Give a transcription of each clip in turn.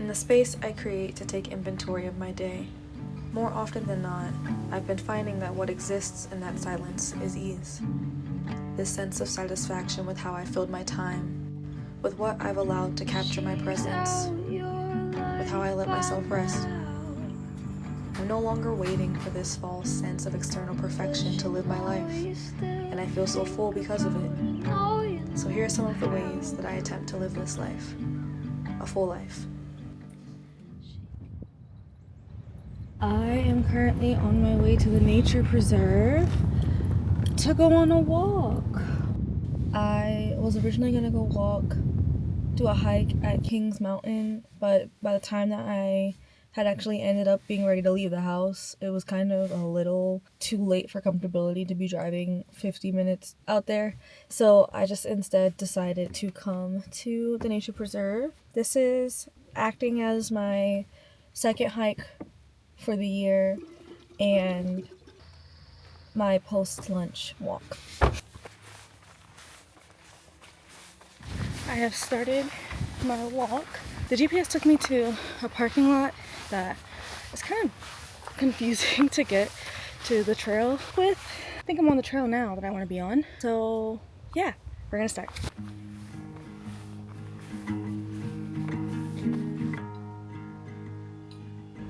the space I create to take inventory of my day. More often than not, I've been finding that what exists in that silence is ease. This sense of satisfaction with how I filled my time, with what I've allowed to capture my presence, with how I let myself rest. I'm no longer waiting for this false sense of external perfection to live my life, and I feel so full because of it. So here are some of the ways that I attempt to live this life, a full life. I am currently on my way to the nature preserve to go on a walk. I was originally gonna go do a hike at Kings Mountain, but by the time that I had actually ended up being ready to leave the house, it was kind of a little too late for comfortability to be driving 50 minutes out there. So I just instead decided to come to the nature preserve. This is acting as my second hike for the year and my post-lunch walk. I have started my walk. The GPS took me to a parking lot that is kind of confusing to get to the trail with. I think I'm on the trail now that I want to be on. So yeah, we're gonna start.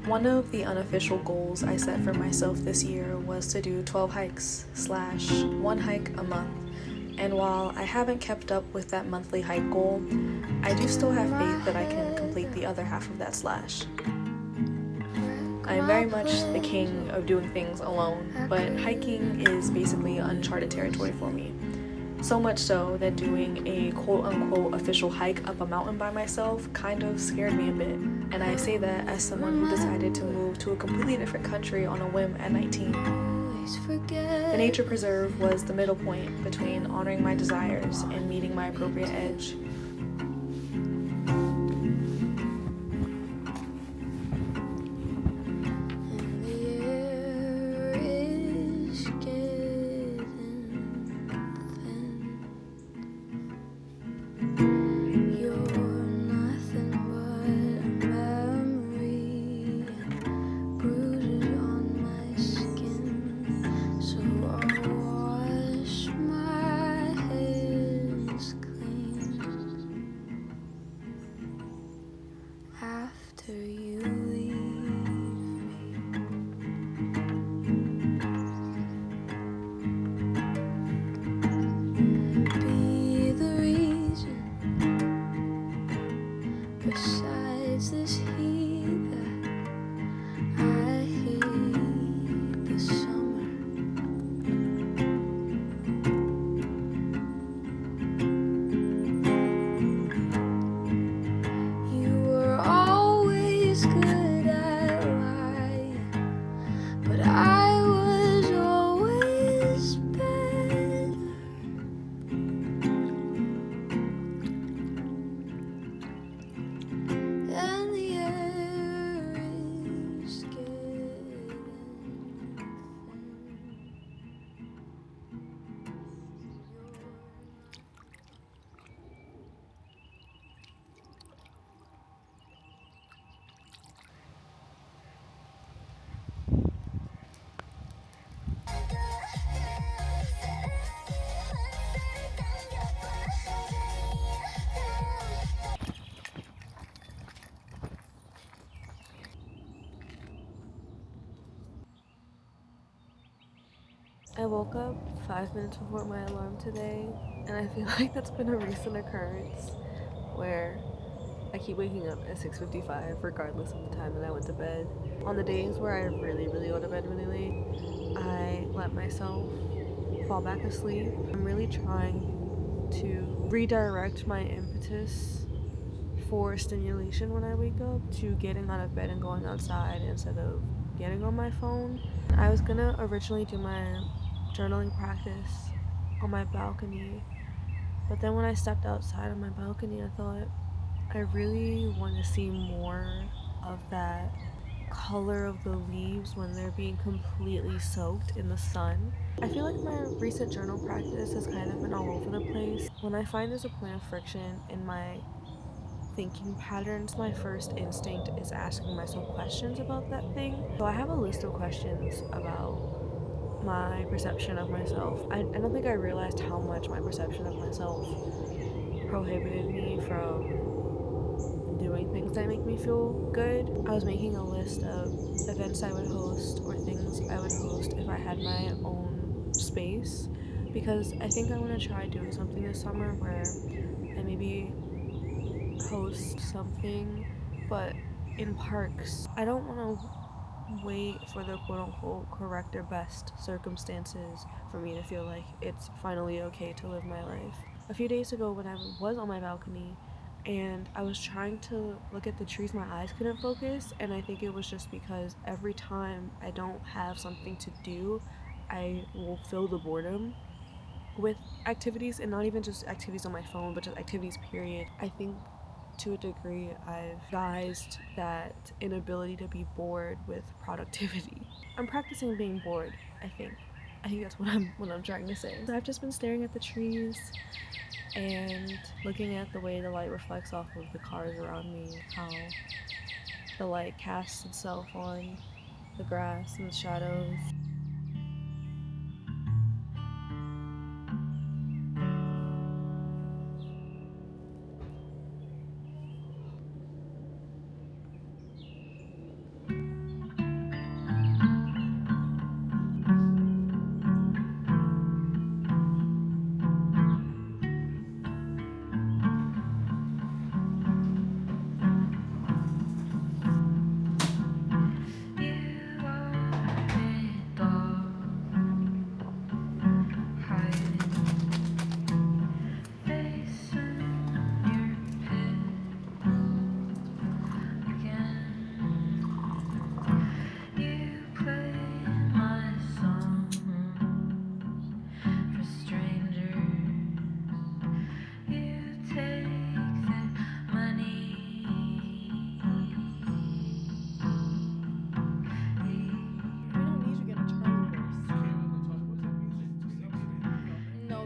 One of the unofficial goals I set for myself this year was to do 12 hikes / 1 hike a month. And while I haven't kept up with that monthly hike goal, I do still have faith that I can complete the other half of that slash. I am very much the king of doing things alone, but hiking is basically uncharted territory for me. So much so that doing a quote-unquote official hike up a mountain by myself kind of scared me a bit. And I say that as someone who decided to move to a completely different country on a whim at 19. The nature preserve was the middle point between honoring my desires and meeting my appropriate edge. I woke up 5 minutes before my alarm today, and I feel like that's been a recent occurrence where I keep waking up at 6:55 regardless of the time that I went to bed. On the days where I really go to bed really late, I let myself fall back asleep. I'm really trying to redirect my impetus for stimulation when I wake up to getting out of bed and going outside instead of getting on my phone. I was gonna originally do my journaling practice on my balcony, but then when I stepped outside on my balcony, I thought I really want to see more of that color of the leaves when they're being completely soaked in the sun. I feel like my recent journal practice has kind of been all over the place. When I find there's a point of friction in my thinking patterns, my first instinct is asking myself questions about that thing. So I have a list of questions about my perception of myself. I don't think I realized how much my perception of myself prohibited me from doing things that make me feel good. I was making a list of events I would host or things I would host if I had my own space, because I think I want to try doing something this summer where I maybe host something, but in parks. I don't want to wait for the quote-unquote correct or best circumstances for me to feel like it's finally okay to live my life. A few days ago when I was on my balcony and I was trying to look at the trees, my eyes couldn't focus, and I think it was just because every time I don't have something to do, I will fill the boredom with activities, and not even just activities on my phone, but just activities period. I think to a degree I've guised that inability to be bored with productivity. I'm practicing being bored, I think that's what I'm trying to say. So I've just been staring at the trees and looking at the way the light reflects off of the cars around me, how the light casts itself on the grass and the shadows.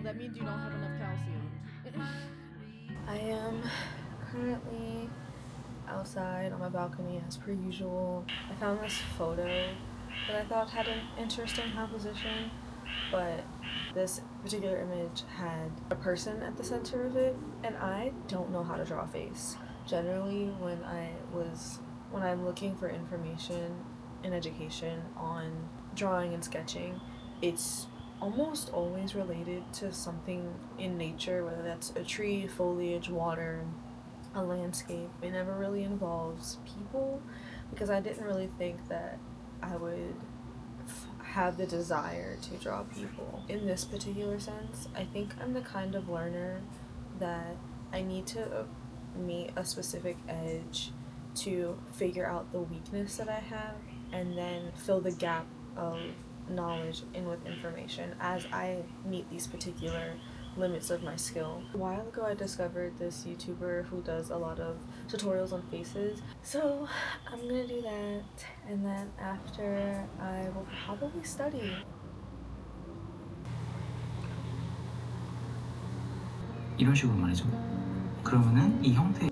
That means you don't have enough calcium. I am currently outside on my balcony as per usual. I found this photo that I thought had an interesting composition, but this particular image had a person at the center of it, and I don't know how to draw a face. Generally, when I'm looking for information in education on drawing and sketching, it's almost always related to something in nature, whether that's a tree, foliage, water, a landscape. It never really involves people, because I didn't really think that I would have the desire to draw people. In this particular sense, I think I'm the kind of learner that I need to meet a specific edge to figure out the weakness that I have, and then fill the gap of knowledge in with information as I meet these particular limits of my skill. A while ago I discovered this YouTuber who does a lot of tutorials on faces, so I'm gonna do that, and then after I will probably study. 이런 식으로 말이죠. 그러면은 이 형태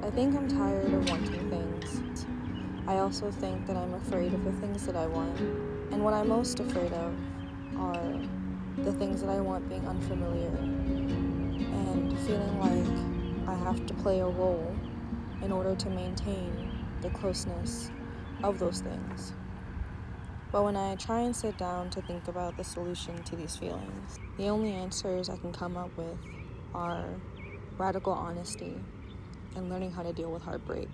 I think I'm tired of wanting things. I also think that I'm afraid of the things that I want. And what I'm most afraid of are the things that I want being unfamiliar and feeling like I have to play a role in order to maintain the closeness of those things. But when I try and sit down to think about the solution to these feelings, the only answers I can come up with are radical honesty and learning how to deal with heartbreak.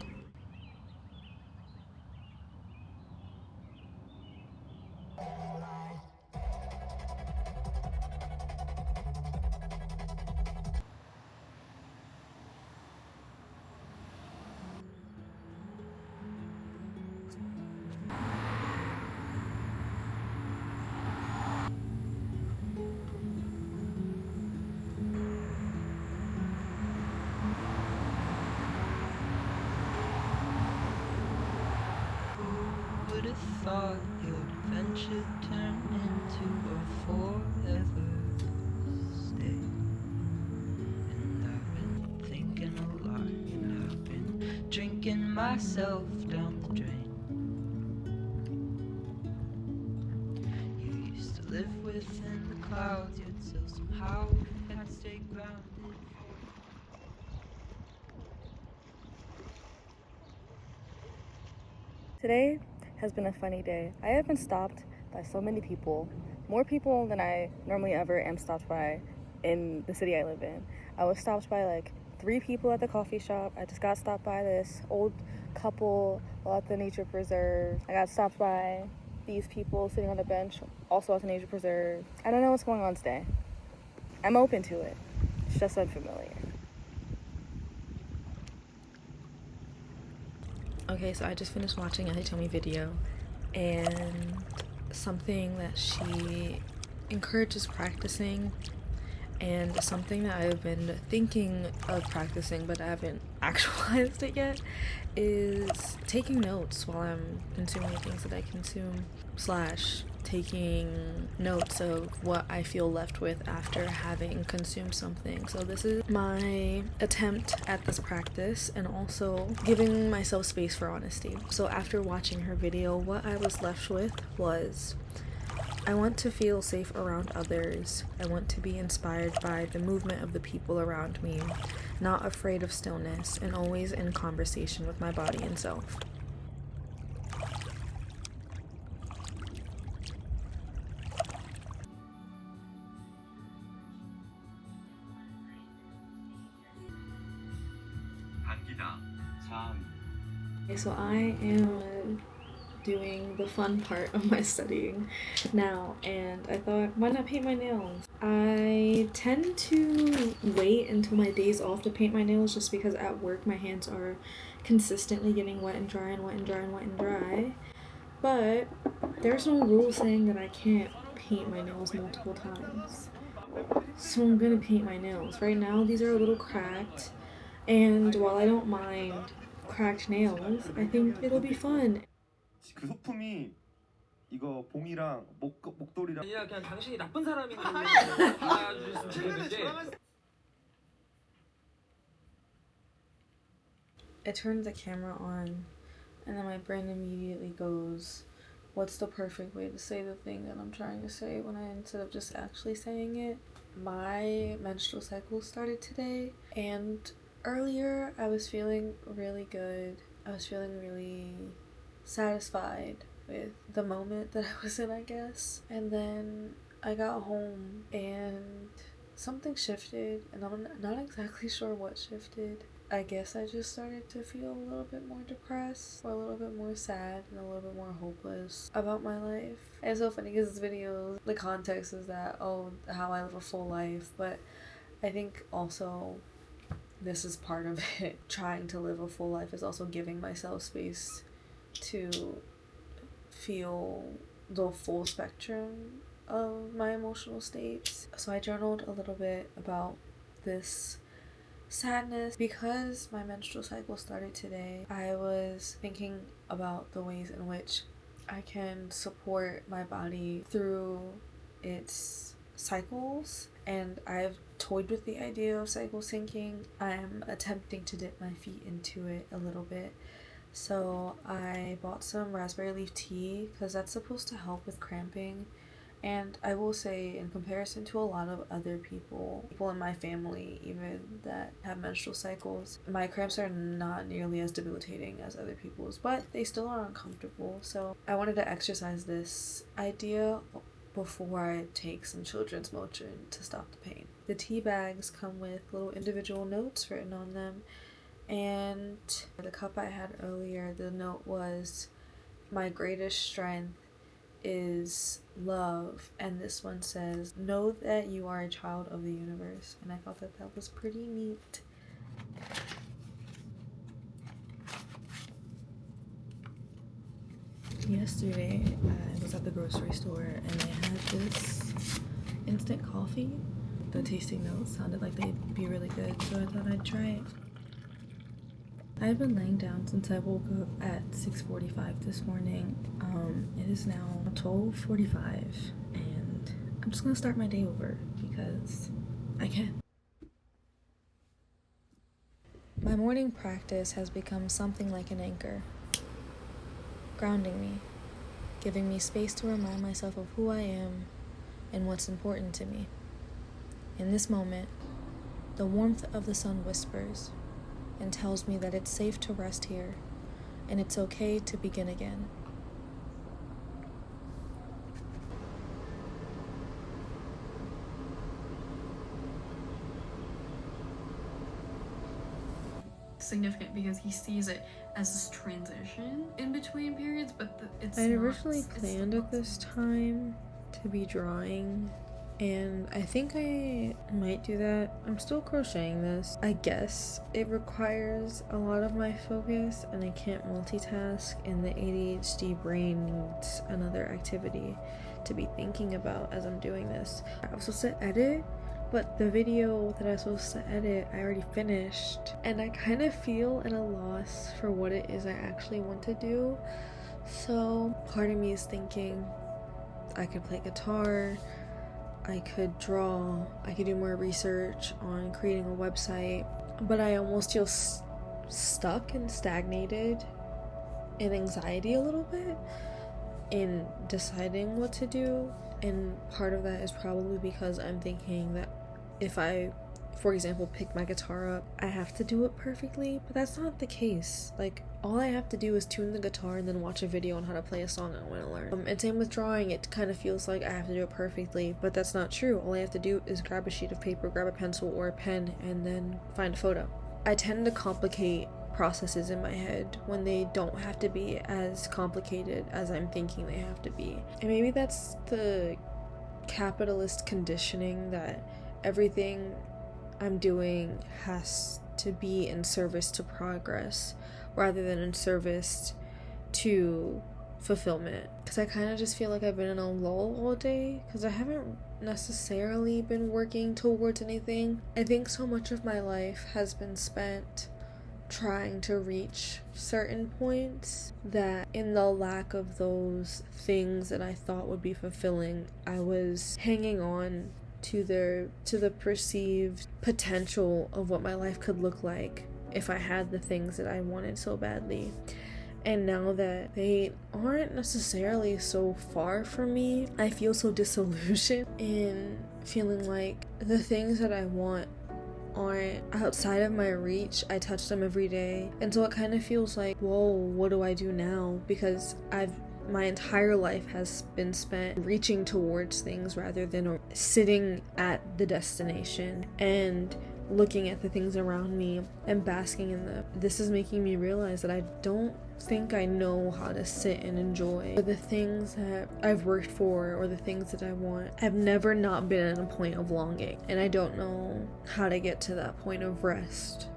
thought your adventure turned into a forever stay. And I've been thinking a lot, and I've been drinking myself down the drain. You used to live within the clouds, yet still somehow had to stay grounded. Today has been a funny day. I have been stopped by so many people, more people than I normally ever am stopped by in the city I live in. I was stopped by like 3 people at the coffee shop. I just got stopped by this old couple at the nature preserve. I got stopped by these people sitting on a bench also at the nature preserve. I don't know what's going on today. I'm open to it. It's just unfamiliar. Okay, so I just finished watching a Hitomi video, and something that she encourages practicing, and something that I've been thinking of practicing but I haven't actualized it yet, is taking notes while I'm consuming the things that I consume, / taking notes of what I feel left with after having consumed something. So this is my attempt at this practice, and also giving myself space for honesty. So after watching her video, what I was left with was, I want to feel safe around others. I want to be inspired by the movement of the people around me, not afraid of stillness, and always in conversation with my body and self. Okay, so I am doing the fun part of my studying now, and I thought, why not paint my nails? I tend to wait until my days off to paint my nails, just because at work my hands are consistently getting wet and dry and wet and dry and wet and dry. But there's no rule saying that I can't paint my nails multiple times. So I'm gonna paint my nails. Right now these are a little cracked, and while I don't mind cracked nails, I think it'll be fun. 그 소품이 이거 봉이랑 목도리랑 아니라 그냥 당신이 나쁜 사람인 걸로 알아주셨으면 좋겠는데. I turn the camera on, and then my brain immediately goes, what's the perfect way to say the thing that I'm trying to say, when instead of just actually saying it. My menstrual cycle started today, and earlier I was feeling really good. I was feeling really satisfied with the moment that I was in, I guess. And then I got home and something shifted, and I'm not exactly sure what shifted. I guess I just started to feel a little bit more depressed, or a little bit more sad, and a little bit more hopeless about my life. And it's so funny because this video, the context is that, oh, how I live a full life, but I think also this is part of it. Trying to live a full life is also giving myself space to feel the full spectrum of my emotional states. So I journaled a little bit about this sadness. Because my menstrual cycle started today, I was thinking about the ways in which I can support my body through its cycles, and I've toyed with the idea of cycle syncing. I'm attempting to dip my feet into it a little bit. So I bought some raspberry leaf tea because that's supposed to help with cramping. And I will say, in comparison to a lot of other people in my family even that have menstrual cycles, my cramps are not nearly as debilitating as other people's, but they still are uncomfortable. So I wanted to exercise this idea before I take some children's Motrin to stop the pain. The tea bags come with little individual notes written on them, and the cup I had earlier, the note was, my greatest strength is love, and this one says, know that you are a child of the universe. And I thought that that was pretty neat. Yesterday I was at the grocery store and they had this instant coffee. The tasting notes sounded like they'd be really good, so I thought I'd try it. I've been laying down since I woke up at 6:45 this morning. It is now 12:45 and I'm just gonna start my day over because I can. My morning practice has become something like an anchor, grounding me, giving me space to remind myself of who I am and what's important to me. In this moment, the warmth of the sun whispers and tells me that it's safe to rest here and it's okay to begin again. Significant because he sees it as this transition in between periods, but it's I'd not- originally it's planned at this time to be drawing, and I think I might do that. I'm still crocheting this. I guess it requires a lot of my focus and I can't multitask, and the ADHD brain needs another activity to be thinking about as I'm doing this. I was supposed to edit, but the video that I was supposed to edit, I already finished. And I kind of feel at a loss for what it is I actually want to do. So part of me is thinking I could play guitar, I could draw, I could do more research on creating a website. But I almost feel stuck and stagnated in anxiety a little bit in deciding what to do. And part of that is probably because I'm thinking that if I, for example, pick my guitar up, I have to do it perfectly, but that's not the case. Like, all I have to do is tune the guitar and then watch a video on how to play a song I want to learn. And same with drawing, it kind of feels like I have to do it perfectly, but that's not true. All I have to do is grab a sheet of paper, grab a pencil or a pen, and then find a photo. I tend to complicate processes in my head when they don't have to be as complicated as I'm thinking they have to be. And maybe that's the capitalist conditioning that everything I'm doing has to be in service to progress rather than in service to fulfillment. Because I kind of just feel like I've been in a lull all day because I haven't necessarily been working towards anything. I think so much of my life has been spent trying to reach certain points that in the lack of those things that I thought would be fulfilling, I was hanging on to the perceived potential of what my life could look like if I had the things that I wanted so badly. And now that they aren't necessarily so far from me, I feel so disillusioned in feeling like the things that I want aren't outside of my reach. I touch them every day, and so it kind of feels like, whoa, what do I do now? Because my entire life has been spent reaching towards things rather than sitting at the destination and looking at the things around me and basking in them. This is making me realize that I don't think I know how to sit and enjoy the things that I've worked for or the things that I want. I've never not been at a point of longing, and I don't know how to get to that point of rest